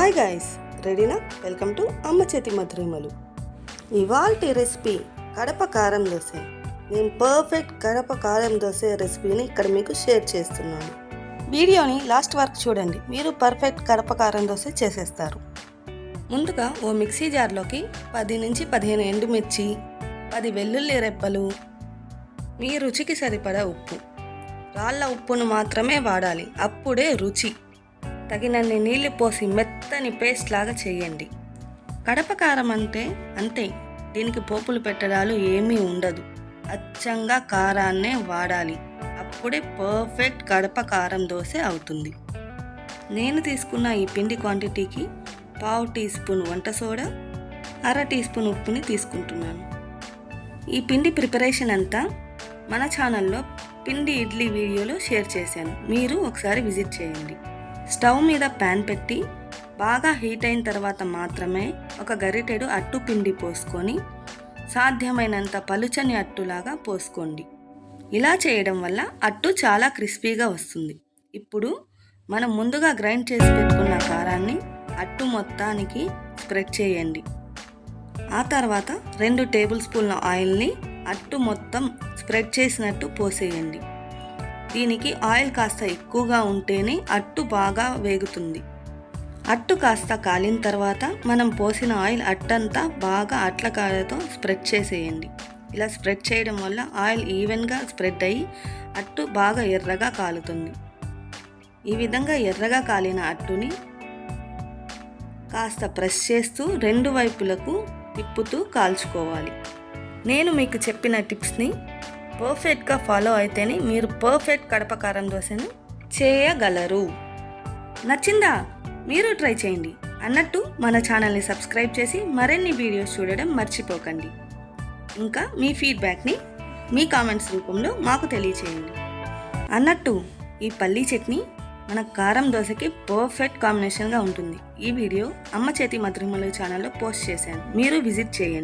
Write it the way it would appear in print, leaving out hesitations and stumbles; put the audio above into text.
Hi guys, రెడీనా? Welcome to అమ్మ చేతి మధురిమలు. ఇవాల్టి రెసిపీ కడప కారం దోశ. నేను పర్ఫెక్ట్ కడప కారం దోశ రెసిపీని ఇక్కడ మీకు షేర్ చేస్తున్నాను. వీడియోని లాస్ట్ వరకు చూడండి, మీరు పర్ఫెక్ట్ కడప కారం దోశ చేసేస్తారు. ముందుగా ఓ మిక్సీ జార్లోకి 10 నుంచి 15 ఎండుమిర్చి, 10 వెల్లుల్లి రెబ్బలు, మీ రుచికి సరిపడా ఉప్పు, రాళ్ళ ఉప్పును మాత్రమే వాడాలి, అప్పుడే రుచి. తగినన్ని నీళ్లు పోసి మెత్తని పేస్ట్ లాగా చేయండి. కడప కారం అంటే అంతే, దీనికి పోపులు పెట్టడాలు ఏమీ ఉండదు. అచ్చంగా కారాన్నే వాడాలి, అప్పుడే పర్ఫెక్ట్ కడప కారం దోశ అవుతుంది. నేను తీసుకున్న ఈ పిండి క్వాంటిటీకి 1/2 టీ స్పూన్ వంట సోడా, 1/2 టీ స్పూన్ ఉప్పుని తీసుకుంటున్నాను. ఈ పిండి ప్రిపరేషన్ అంతా మన ఛానల్లో పిండి ఇడ్లీ వీడియోలో షేర్ చేశాను, మీరు ఒకసారి విజిట్ చేయండి. స్టవ్ మీద ప్యాన్ పెట్టి బాగా హీట్ అయిన తర్వాత మాత్రమే ఒక గరిటెడు అట్టు పిండి పోసుకొని సాధ్యమైనంత పలుచని అట్టులాగా పోసుకోండి. ఇలా చేయడం వల్ల అట్టు చాలా క్రిస్పీగా వస్తుంది. ఇప్పుడు మనం ముందుగా గ్రైండ్ చేసి పెట్టుకున్న కారాన్ని అట్టు మొత్తానికి స్ప్రెడ్ చేయండి. ఆ తర్వాత 2 టేబుల్ స్పూన్ల ఆయిల్ని అట్టు మొత్తం స్ప్రెడ్ చేసినట్టు పోసేయండి. దీనికి ఆయిల్ కాస్త ఎక్కువగా ఉంటేనే అట్టు బాగా వేగుతుంది. అట్టు కాస్త కాలిన తర్వాత మనం పోసిన ఆయిల్ అట్టంతా బాగా అట్లకాయలతో స్ప్రెడ్ చేసేయండి. ఇలా స్ప్రెడ్ చేయడం వల్ల ఆయిల్ ఈవెన్గా స్ప్రెడ్ అయ్యి అట్టు బాగా ఎర్రగా కాలుతుంది. ఈ విధంగా ఎర్రగా కాలిన అట్టుని కాస్త ప్రెస్ చేస్తూ 2 వైపులకు తిప్పుతూ కాల్చుకోవాలి. నేను మీకు చెప్పిన టిప్స్ని పర్ఫెక్ట్గా ఫాలో అయితేనే మీరు పర్ఫెక్ట్ కడప కారం దోశను చేయగలరు. నచ్చిందా? మీరు ట్రై చేయండి. అన్నట్టు మన ఛానల్ని సబ్స్క్రైబ్ చేసి మరిన్ని వీడియోస్ చూడడం మర్చిపోకండి. ఇంకా మీ ఫీడ్బ్యాక్ని మీ కామెంట్స్ రూపంలో మాకు తెలియచేయండి. అన్నట్టు ఈ పల్లీ చట్నీ మన కారం దోశకి పర్ఫెక్ట్ కాంబినేషన్గా ఉంటుంది. ఈ వీడియో అమ్మ చేతి మధురిమలు ఛానల్లో పోస్ట్ చేశాను, మీరు విజిట్ చేయండి.